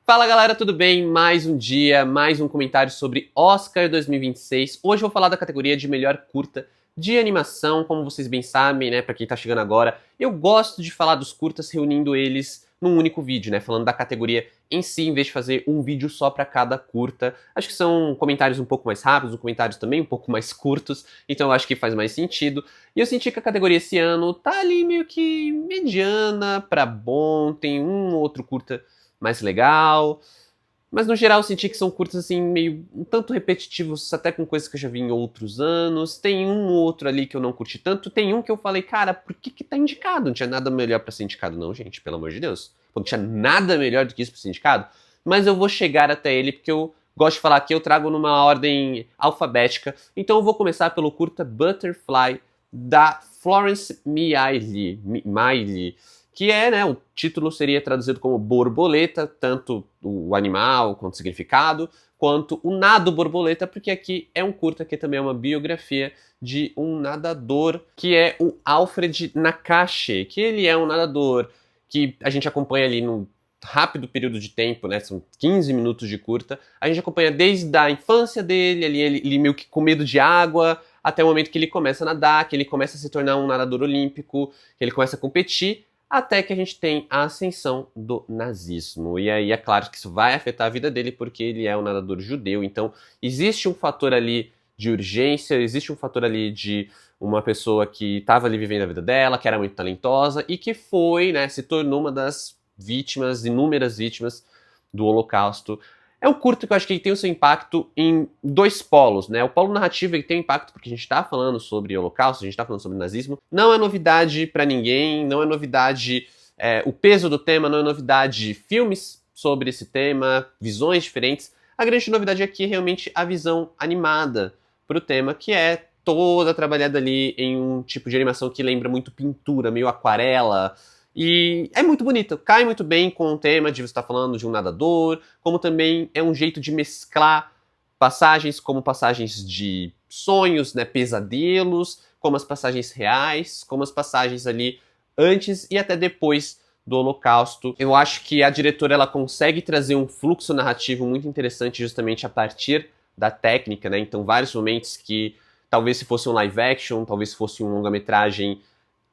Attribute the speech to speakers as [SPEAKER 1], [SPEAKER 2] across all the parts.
[SPEAKER 1] Fala galera, tudo bem? Mais um dia, mais um comentário sobre Oscar 2026. Hoje eu vou falar da categoria de melhor curta de animação, como vocês bem sabem, né, pra quem tá chegando agora. Eu gosto de falar dos curtas reunindo eles num único vídeo, né, falando da categoria em si, em vez de fazer um vídeo só pra cada curta. Acho que são comentários um pouco mais rápidos, comentários também um pouco mais curtos, então eu acho que faz mais sentido. E eu senti que a categoria esse ano tá ali meio que mediana pra bom, tem um ou outro curta mais legal, mas no geral eu senti que são curtas assim, meio um tanto repetitivos, até com coisas que eu já vi em outros anos. Tem um ou outro ali que eu não curti tanto, tem um que eu falei, cara, por que tá indicado? Não tinha nada melhor pra ser indicado não, gente, pelo amor de Deus. Não tinha nada melhor do que isso pra ser indicado, mas eu vou chegar até ele porque eu gosto de falar que eu trago numa ordem alfabética, então eu vou começar pelo curta Butterfly, da Florence Mailey, que é, né, o título seria traduzido como borboleta, tanto o animal quanto o significado, quanto o nado borboleta, porque aqui é um curta que também é uma biografia de um nadador, que é o Alfred Nakache, que ele é um nadador que a gente acompanha ali num rápido período de tempo, né, são 15 minutos de curta, a gente acompanha desde a infância dele, ali, ele meio que com medo de água, até o momento que ele começa a nadar, que ele começa a se tornar um nadador olímpico, que ele começa a competir, até que a gente tem a ascensão do nazismo. E aí é claro que isso vai afetar a vida dele porque ele é um nadador judeu, então existe um fator ali de urgência, existe um fator ali de uma pessoa que estava ali vivendo a vida dela, que era muito talentosa e que foi, né, se tornou uma das vítimas, inúmeras vítimas do Holocausto. É um curto que eu acho que ele tem o seu impacto em dois polos, né? O polo narrativo ele tem um impacto porque a gente está falando sobre o Holocausto, a gente está falando sobre nazismo. Não é novidade para ninguém, não é novidade o peso do tema, não é novidade filmes sobre esse tema, visões diferentes. A grande novidade aqui é realmente a visão animada para o tema, que é toda trabalhada ali em um tipo de animação que lembra muito pintura, meio aquarela. E é muito bonito, cai muito bem com o tema de você estar falando de um nadador, como também é um jeito de mesclar passagens como passagens de sonhos, né, pesadelos, como as passagens reais, como as passagens ali antes e até depois do Holocausto. Eu acho que a diretora ela consegue trazer um fluxo narrativo muito interessante justamente a partir da técnica, né? Então vários momentos que talvez se fosse um live action, talvez se fosse um longa-metragem,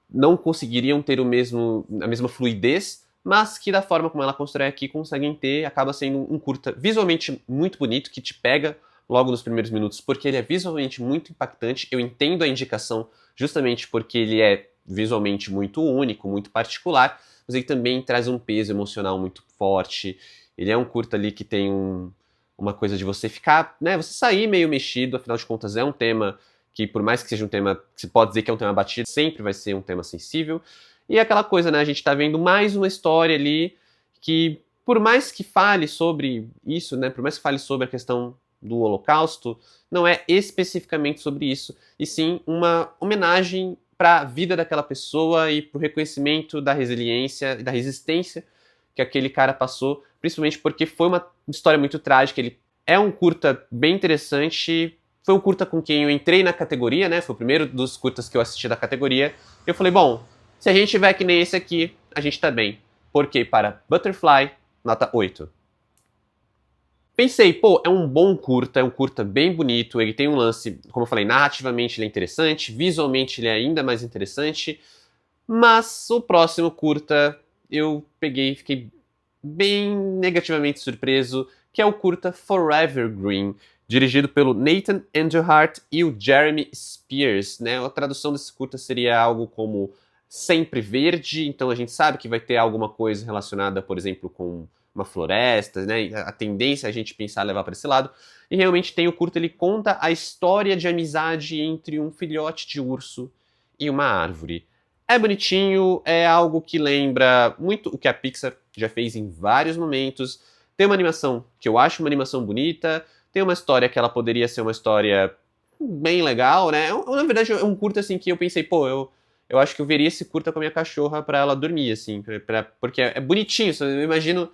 [SPEAKER 1] não conseguiriam ter a mesma fluidez, mas que da forma como ela constrói aqui conseguem ter, acaba sendo um curta visualmente muito bonito, que te pega logo nos primeiros minutos, porque ele é visualmente muito impactante. Eu entendo a indicação justamente porque ele é visualmente muito único, muito particular, mas ele também traz um peso emocional muito forte. Ele é um curta ali que tem uma coisa de você ficar, né, você sair meio mexido, afinal de contas é um tema que por mais que seja um tema, que se pode dizer que é um tema batido, sempre vai ser um tema sensível. E aquela coisa, né, a gente tá vendo mais uma história ali que, por mais que fale sobre isso, né, por mais que fale sobre a questão do Holocausto, não é especificamente sobre isso, e sim uma homenagem para a vida daquela pessoa e para o reconhecimento da resiliência e da resistência que aquele cara passou, principalmente porque foi uma história muito trágica. Ele é um curta bem interessante. Foi um curta com quem eu entrei na categoria, né? Foi o primeiro dos curtas que eu assisti da categoria. Eu falei, bom, se a gente tiver que nem esse aqui, a gente tá bem. Porque para Butterfly, nota 8. Pensei, pô, é um bom curta, é um curta bem bonito, ele tem um lance, como eu falei, narrativamente ele é interessante, visualmente ele é ainda mais interessante, mas o próximo curta eu peguei e fiquei bem negativamente surpreso, que é o curta Forever Green, dirigido pelo Nathan Engelhart e o Jeremy Spears, né? A tradução desse curta seria algo como Sempre Verde, então a gente sabe que vai ter alguma coisa relacionada, por exemplo, com uma floresta, né? A tendência é a gente pensar levar para esse lado. E realmente tem o curta, ele conta a história de amizade entre um filhote de urso e uma árvore. É bonitinho, é algo que lembra muito o que a Pixar já fez em vários momentos. Tem uma animação que eu acho uma animação bonita, tem uma história que ela poderia ser uma história bem legal, né? Na verdade, é um curta assim que eu pensei, pô, eu acho que eu veria esse curta com a minha cachorra pra ela dormir, assim, porque é bonitinho. Eu imagino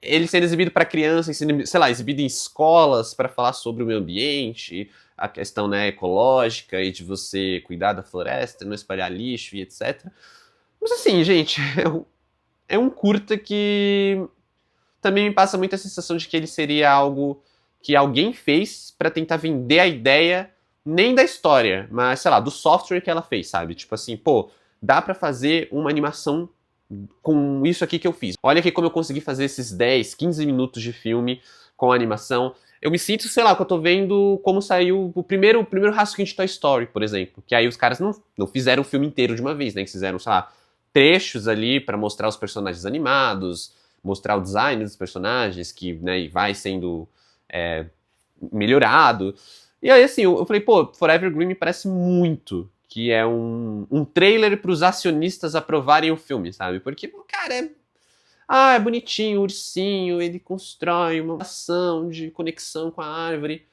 [SPEAKER 1] ele sendo exibido pra criança, sendo, sei lá, exibido em escolas pra falar sobre o meio ambiente, a questão, né, ecológica e de você cuidar da floresta, não espalhar lixo e etc. Mas assim, gente, é um curta que também me passa muito a sensação de que ele seria algo que alguém fez pra tentar vender a ideia, nem da história, mas, sei lá, do software que ela fez, sabe? Tipo assim, pô, dá pra fazer uma animação com isso aqui que eu fiz. Olha aqui como eu consegui fazer esses 10, 15 minutos de filme com animação. Eu me sinto, sei lá, que eu tô vendo como saiu o primeiro rascunho de Toy Story, por exemplo. Que aí os caras não fizeram o filme inteiro de uma vez, né? Eles fizeram, sei lá, trechos ali pra mostrar os personagens animados, mostrar o design dos personagens, que, né, vai sendo melhorado. E aí, assim, eu falei, pô, Forever Green me parece muito que é um trailer pros acionistas aprovarem o filme, sabe? Porque, cara, é bonitinho, o ursinho, ele constrói uma ação de conexão com a árvore.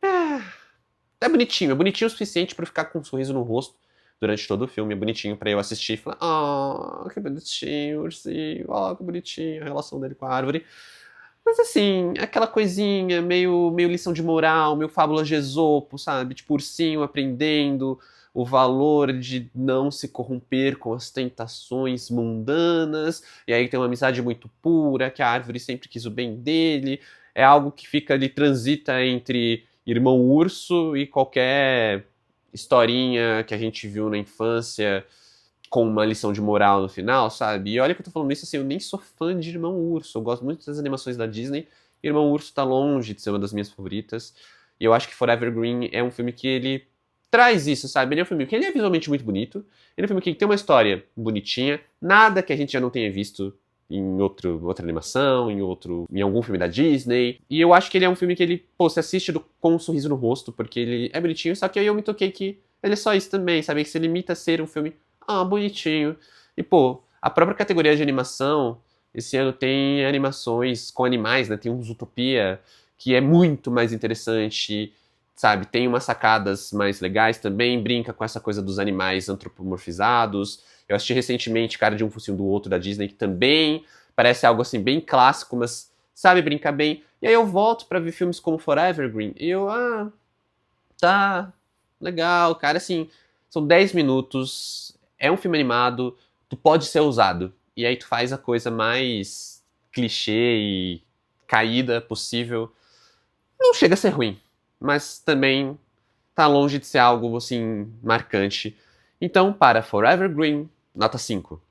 [SPEAKER 1] É bonitinho o suficiente pra eu ficar com um sorriso no rosto durante todo o filme. É bonitinho pra eu assistir e falar, que bonitinho, o ursinho, que bonitinho a relação dele com a árvore. Mas assim, aquela coisinha meio lição de moral, meio fábula de Esopo, sabe? Tipo, ursinho aprendendo o valor de não se corromper com as tentações mundanas, e aí tem uma amizade muito pura, que a árvore sempre quis o bem dele, é algo que fica ali, transita entre irmão urso e qualquer historinha que a gente viu na infância com uma lição de moral no final, sabe? E olha que eu tô falando isso assim, eu nem sou fã de Irmão Urso, eu gosto muito das animações da Disney, e Irmão Urso tá longe de ser uma das minhas favoritas, e eu acho que Forever Green é um filme que ele traz isso, sabe? Ele é um filme que ele é visualmente muito bonito, ele é um filme que tem uma história bonitinha, nada que a gente já não tenha visto em outra animação, em algum filme da Disney, e eu acho que ele é um filme que ele, pô, se assiste com um sorriso no rosto, porque ele é bonitinho, só que aí eu me toquei que ele é só isso também, sabe? Que se limita a ser um filme bonitinho. E, pô, a própria categoria de animação, esse ano tem animações com animais, né? Tem um Zootopia, que é muito mais interessante, sabe? Tem umas sacadas mais legais também, brinca com essa coisa dos animais antropomorfizados. Eu assisti recentemente Cara de um Focinho do Outro, da Disney, que também parece algo, assim, bem clássico, mas sabe brincar bem. E aí eu volto pra ver filmes como Forever Green, e eu, tá, legal, cara, assim, são 10 minutos, é um filme animado, tu pode ser ousado. E aí tu faz a coisa mais clichê e caída possível. Não chega a ser ruim, mas também tá longe de ser algo, assim, marcante. Então, para Forever Green, nota 5.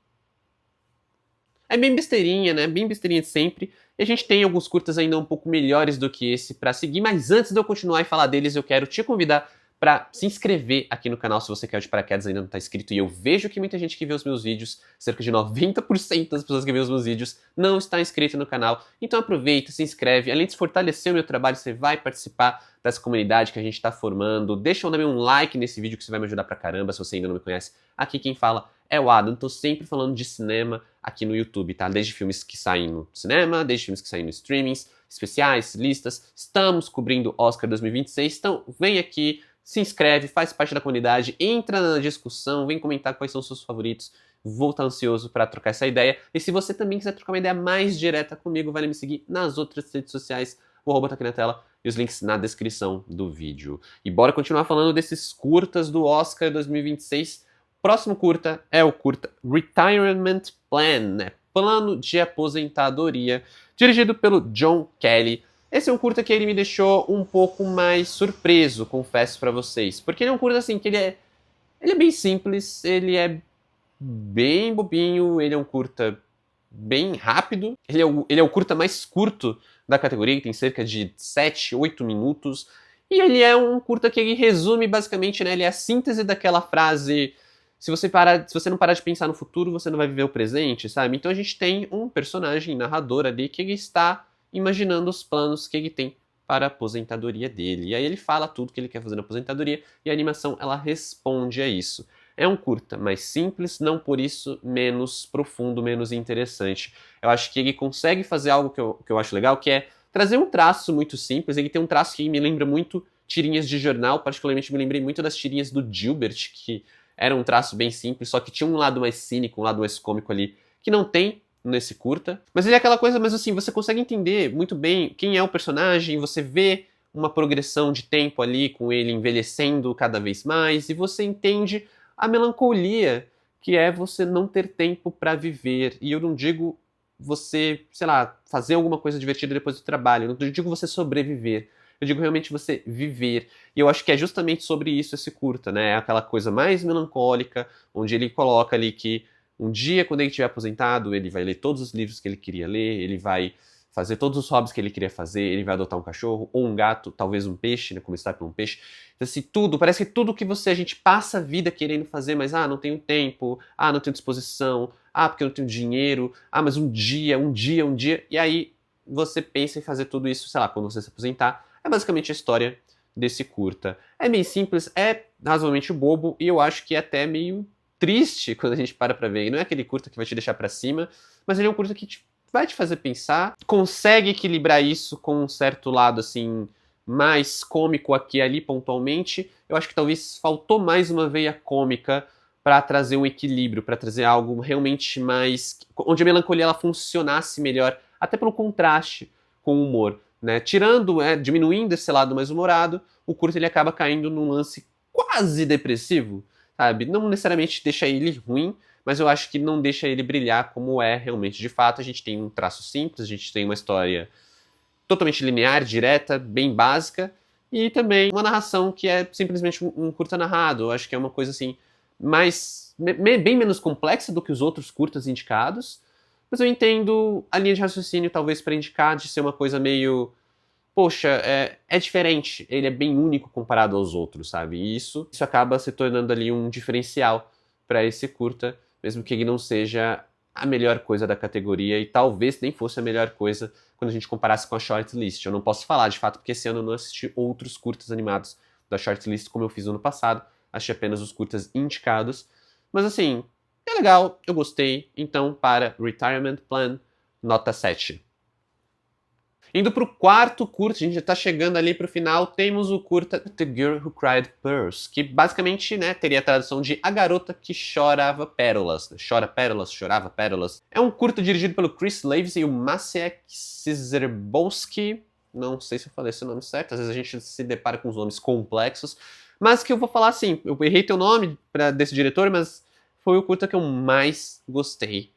[SPEAKER 1] É bem besteirinha, né? Bem besteirinha de sempre. E a gente tem alguns curtas ainda um pouco melhores do que esse pra seguir, mas antes de eu continuar e falar deles, eu quero te convidar para se inscrever aqui no canal se você quer de paraquedas ainda não está inscrito. E eu vejo que muita gente que vê os meus vídeos, cerca de 90% das pessoas que vê os meus vídeos, não está inscrito no canal. Então aproveita, se inscreve. Além de fortalecer o meu trabalho, você vai participar dessa comunidade que a gente está formando. Deixa também um like nesse vídeo que você vai me ajudar pra caramba se você ainda não me conhece. Aqui quem fala é o Adam. Tô sempre falando de cinema aqui no YouTube, tá? Desde filmes que saem no cinema, desde filmes que saem no streamings, especiais, listas. Estamos cobrindo Oscar 2026, então vem aqui, se inscreve, faz parte da comunidade, entra na discussão, vem comentar quais são os seus favoritos. Vou estar ansioso para trocar essa ideia. E se você também quiser trocar uma ideia mais direta comigo, vale me seguir nas outras redes sociais. O arroba tá aqui na tela e os links na descrição do vídeo. E bora continuar falando desses curtas do Oscar 2026. Próximo curta é o curta Retirement Plan, né? Plano de Aposentadoria, dirigido pelo John Kelly. Esse é um curta que ele me deixou um pouco mais surpreso, confesso pra vocês. Porque ele é um curta assim, que ele é bem simples, ele é bem bobinho, ele é um curta bem rápido. Ele é o curta mais curto da categoria, que tem cerca de 7, 8 minutos. E ele é um curta que ele resume basicamente, né? Ele é a síntese daquela frase: se você não parar de pensar no futuro, você não vai viver o presente, sabe? Então a gente tem um personagem narrador ali que ele está imaginando os planos que ele tem para a aposentadoria dele. E aí ele fala tudo que ele quer fazer na aposentadoria e a animação ela responde a isso. É um curta mais simples, não por isso menos profundo, menos interessante. Eu acho que ele consegue fazer algo que eu acho legal, que é trazer um traço muito simples. Ele tem um traço que me lembra muito tirinhas de jornal, particularmente me lembrei muito das tirinhas do Gilbert, que era um traço bem simples, só que tinha um lado mais cínico, um lado mais cômico ali, que não tem nesse curta. Mas ele é aquela coisa, mas assim, você consegue entender muito bem quem é o personagem, você vê uma progressão de tempo ali com ele envelhecendo cada vez mais, e você entende a melancolia que é você não ter tempo para viver. E eu não digo você, sei lá, fazer alguma coisa divertida depois do trabalho. Não digo você sobreviver, eu digo realmente você viver. E eu acho que é justamente sobre isso esse curta, né? É aquela coisa mais melancólica, onde ele coloca ali que um dia, quando ele estiver aposentado, ele vai ler todos os livros que ele queria ler, ele vai fazer todos os hobbies que ele queria fazer, ele vai adotar um cachorro ou um gato, talvez um peixe, né? Começar por um peixe. Então, assim, tudo, parece que tudo que a gente passa a vida querendo fazer, mas não tenho tempo, não tenho disposição, porque eu não tenho dinheiro, mas um dia, e aí você pensa em fazer tudo isso, sei lá, quando você se aposentar. É basicamente a história desse curta. É bem simples, é razoavelmente bobo, e eu acho que é até meio triste quando a gente para pra ver. E não é aquele curta que vai te deixar pra cima, mas ele é um curta que vai te fazer pensar, consegue equilibrar isso com um certo lado, assim, mais cômico aqui e ali, pontualmente. Eu acho que talvez faltou mais uma veia cômica para trazer um equilíbrio, para trazer algo realmente mais... onde a melancolia ela funcionasse melhor, até pelo contraste com o humor, né? Tirando, diminuindo esse lado mais humorado, o curto ele acaba caindo num lance quase depressivo, sabe? Não necessariamente deixa ele ruim, mas eu acho que não deixa ele brilhar como é realmente. De fato, a gente tem um traço simples, a gente tem uma história totalmente linear, direta, bem básica, e também uma narração que é simplesmente um curta narrado. Eu acho que é uma coisa assim, bem menos complexa do que os outros curtas indicados, mas eu entendo a linha de raciocínio talvez para indicar de ser uma coisa meio... Poxa, é diferente, ele é bem único comparado aos outros, sabe? E isso acaba se tornando ali um diferencial para esse curta, mesmo que ele não seja a melhor coisa da categoria e talvez nem fosse a melhor coisa quando a gente comparasse com a shortlist. Eu não posso falar de fato porque esse ano eu não assisti outros curtas animados da shortlist como eu fiz no ano passado, assisti apenas os curtas indicados, mas assim, é legal, eu gostei, então para Retirement Plan, nota 7. Indo pro quarto curta, a gente já tá chegando ali pro final, temos o curta The Girl Who Cried Pearls, que basicamente, né, teria a tradução de A Garota que Chorava Pérolas. Chora pérolas, chorava pérolas. É um curta dirigido pelo Chris Laves e o Maciek Szyrbowski. Não sei se eu falei esse nome certo, às vezes a gente se depara com os nomes complexos, mas que eu vou falar assim, eu errei teu nome desse diretor, mas foi o curta que eu mais gostei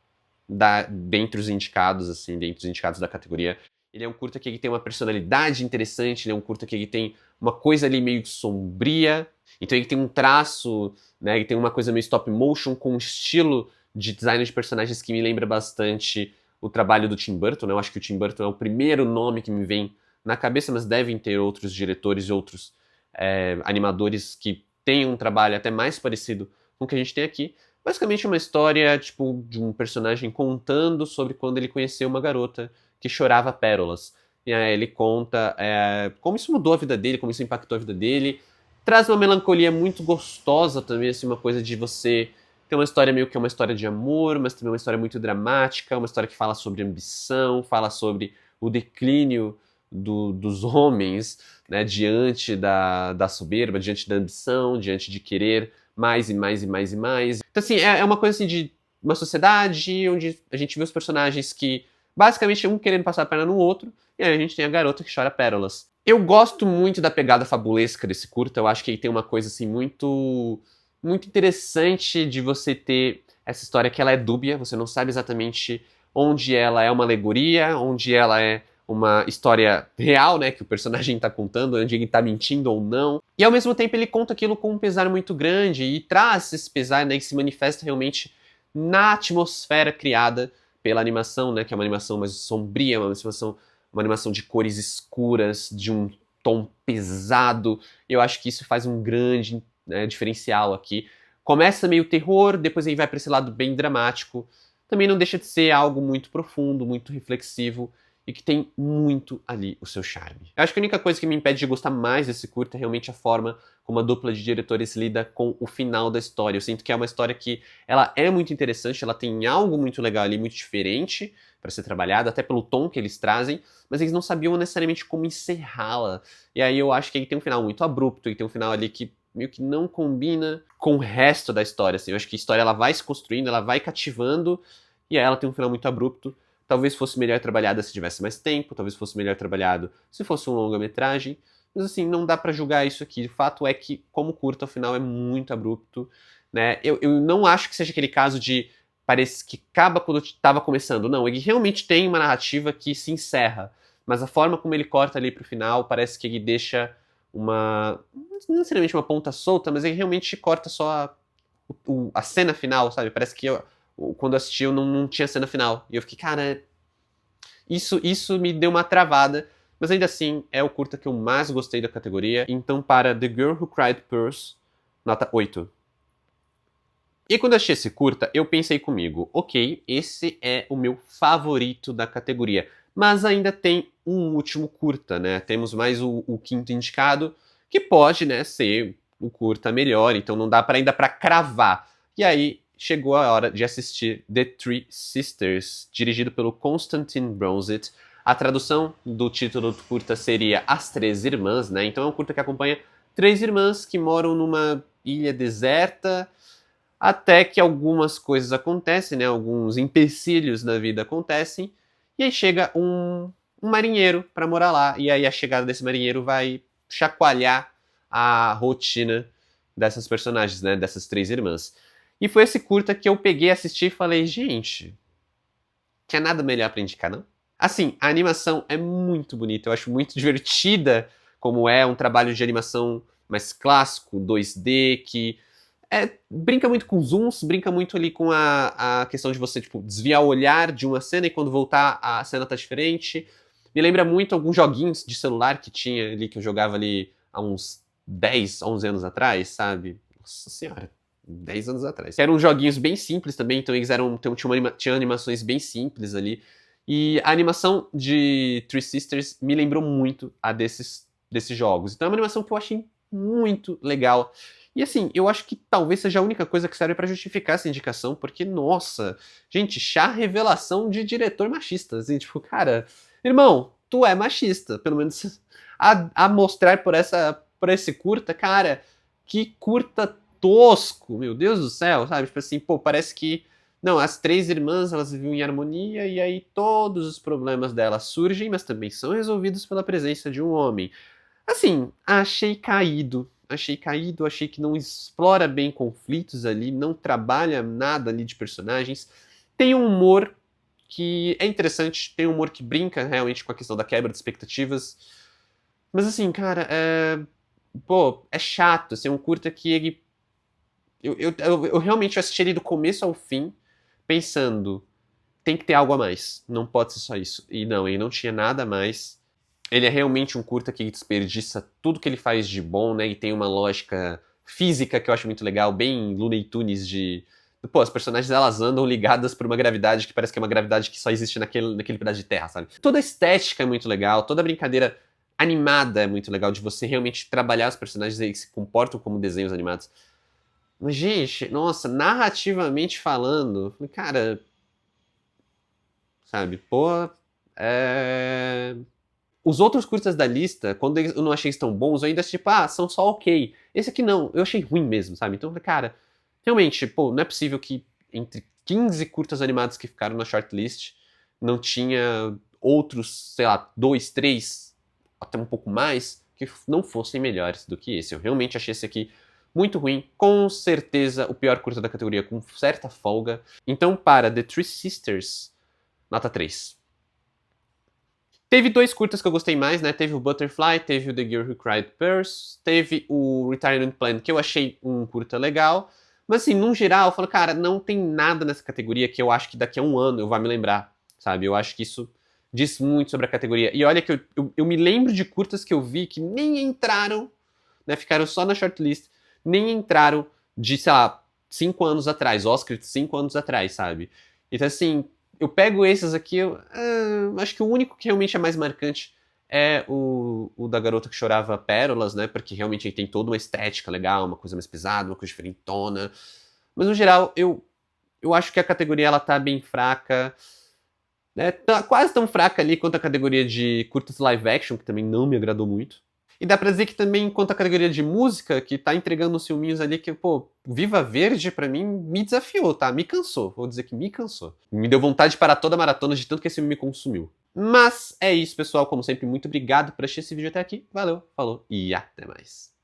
[SPEAKER 1] dentre os indicados, assim, dentre os indicados da categoria. Ele é um curta que ele tem uma personalidade interessante, ele é um curta que ele tem uma coisa ali meio sombria, então ele tem um traço, né, ele tem uma coisa meio stop motion com um estilo de design de personagens que me lembra bastante o trabalho do Tim Burton, né? Eu acho que o Tim Burton é o primeiro nome que me vem na cabeça, mas devem ter outros diretores e outros animadores que tenham um trabalho até mais parecido com o que a gente tem aqui. Basicamente uma história, tipo, de um personagem contando sobre quando ele conheceu uma garota que chorava pérolas. E aí ele conta como isso mudou a vida dele, como isso impactou a vida dele. Traz uma melancolia muito gostosa também, assim, uma coisa de você ter uma história meio que uma história de amor, mas também uma história muito dramática, uma história que fala sobre ambição, fala sobre o declínio dos homens, né, diante da soberba, diante da ambição, diante de querer mais e mais e mais e mais. Então, assim, é uma coisa assim de uma sociedade onde a gente vê os personagens que basicamente um querendo passar a perna no outro, e aí a gente tem a garota que chora pérolas. Eu gosto muito da pegada fabulesca desse curta, eu acho que ele tem uma coisa assim muito interessante de você ter essa história que ela é dúbia, você não sabe exatamente onde ela é uma alegoria, onde ela é uma história real, né, que o personagem está contando, onde ele está mentindo ou não. E ao mesmo tempo ele conta aquilo com um pesar muito grande e traz esse pesar, né, que se manifesta realmente na atmosfera criada pela animação, né, que é uma animação mais sombria, uma animação de cores escuras, de um tom pesado. Eu acho que isso faz um grande, né, diferencial aqui. Começa meio terror, depois ele vai para esse lado bem dramático. Também não deixa de ser algo muito profundo, muito reflexivo e que tem muito ali o seu charme. Eu acho que a única coisa que me impede de gostar mais desse curta é realmente a forma como a dupla de diretores lida com o final da história. Eu sinto que é uma história que ela é muito interessante, ela tem algo muito legal ali, muito diferente para ser trabalhado, até pelo tom que eles trazem, mas eles não sabiam necessariamente como encerrá-la. E aí eu acho que ele tem um final muito abrupto, e tem um final ali que meio que não combina com o resto da história. Assim. Eu acho que a história ela vai se construindo, ela vai cativando, e aí ela tem um final muito abrupto. Talvez fosse melhor trabalhada se tivesse mais tempo, talvez fosse melhor trabalhado se fosse um longa-metragem, mas assim, não dá pra julgar isso aqui. O fato é que, como curta, o final é muito abrupto, né? Eu não acho que seja aquele caso de parece que acaba quando estava começando. Não, ele realmente tem uma narrativa que se encerra, mas a forma como ele corta ali pro final parece que ele deixa uma, não necessariamente uma ponta solta, mas ele realmente corta só a cena final, sabe? Parece que quando eu assisti eu não tinha cena final. E eu fiquei, cara, isso me deu uma travada, mas ainda assim é o curta que eu mais gostei da categoria. Então, para The Girl Who Cried Purse, nota 8. E quando eu achei esse curta, eu pensei comigo, ok, esse é o meu favorito da categoria. Mas ainda tem um último curta, né? Temos mais o quinto indicado, que pode, né, ser o curta melhor, então não dá ainda para cravar. E aí chegou a hora de assistir The Three Sisters, dirigido pelo Constantin Bronsted. A tradução do título do curta seria As Três Irmãs, né? Então é um curta que acompanha três irmãs que moram numa ilha deserta, até que algumas coisas acontecem, né? Alguns empecilhos na vida acontecem, e aí chega um marinheiro para morar lá, e aí a chegada desse marinheiro vai chacoalhar a rotina dessas personagens, né? Dessas três irmãs. E foi esse curta que eu peguei, assisti e falei, gente, tinha nada melhor pra indicar, não? Assim, a animação é muito bonita, eu acho muito divertida, como é um trabalho de animação mais clássico, 2D, que brinca muito com zooms, brinca muito ali com a questão de você, tipo, desviar o olhar de uma cena e quando voltar a cena tá diferente. Me lembra muito alguns joguinhos de celular que tinha ali, que eu jogava ali há uns 10, 11 anos atrás, sabe? Nossa senhora, 10 anos atrás. Eram joguinhos bem simples também, então eles tinham animações bem simples ali. E a animação de Three Sisters me lembrou muito a desses jogos. Então é uma animação que eu achei muito legal. E assim, eu acho que talvez seja a única coisa que serve pra justificar essa indicação, porque, nossa, gente, chá revelação de diretor machista. Assim, tipo, cara, irmão, tu é machista, pelo menos a mostrar por esse curta, cara, que curta tosco, meu Deus do céu, sabe? Tipo assim, pô, parece que, não, as três irmãs, elas viviam em harmonia e aí todos os problemas delas surgem, mas também são resolvidos pela presença de um homem. Assim, achei que não explora bem conflitos ali, não trabalha nada ali de personagens. Tem um humor que é interessante, tem um humor que brinca realmente com a questão da quebra de expectativas. Mas assim, cara, pô, é chato, assim, é um curta que ele... Eu realmente assisti ele do começo ao fim, pensando, tem que ter algo a mais, não pode ser só isso. E não, ele não tinha nada a mais. Ele é realmente um curta que desperdiça tudo que ele faz de bom, né? E tem uma lógica física que eu acho muito legal, bem Looney Tunes de... Pô, as personagens elas andam ligadas por uma gravidade que parece que é uma gravidade que só existe naquele pedaço de terra, sabe? Toda a estética é muito legal, toda a brincadeira animada é muito legal, de você realmente trabalhar os personagens e se comportam como desenhos animados. Mas, gente, nossa, narrativamente falando, cara, sabe, pô, é... Os outros curtas da lista, quando eu não achei eles tão bons, eu ainda tipo, são só ok. Esse aqui não, eu achei ruim mesmo, sabe? Então, cara, realmente, pô, não é possível que entre 15 curtas animados que ficaram na shortlist, não tinha outros, sei lá, 2, 3, até um pouco mais, que não fossem melhores do que esse. Eu realmente achei esse aqui muito ruim, com certeza o pior curta da categoria, com certa folga. Então, para The Three Sisters, nota 3. Teve dois curtas que eu gostei mais, né? Teve o Butterfly, teve o The Girl Who Cried Purse, teve o Retirement Plan, que eu achei um curta legal. Mas assim, num geral, eu falo, cara, não tem nada nessa categoria que eu acho que daqui a um ano eu vá me lembrar, sabe? Eu acho que isso diz muito sobre a categoria. E olha que eu me lembro de curtas que eu vi que nem entraram, né? Ficaram só na shortlist, nem entraram de, sei lá, 5 anos atrás, Oscar de 5 anos atrás, sabe? Então assim, eu pego esses aqui, acho que o único que realmente é mais marcante é o da garota que chorava pérolas, né? Porque realmente ele tem toda uma estética legal, uma coisa mais pesada, uma coisa diferentona. Mas no geral, eu acho que a categoria ela tá bem fraca. Né? Tá quase tão fraca ali quanto a categoria de curtas live action, que também não me agradou muito. E dá pra dizer que também, quanto à categoria de música, que tá entregando uns filminhos ali que, pô, Viva Verde, pra mim, me desafiou, tá? Me cansou. Vou dizer que me cansou. Me deu vontade de parar toda a maratona de tanto que esse filme me consumiu. Mas é isso, pessoal. Como sempre, muito obrigado por assistir esse vídeo até aqui. Valeu, falou e até mais.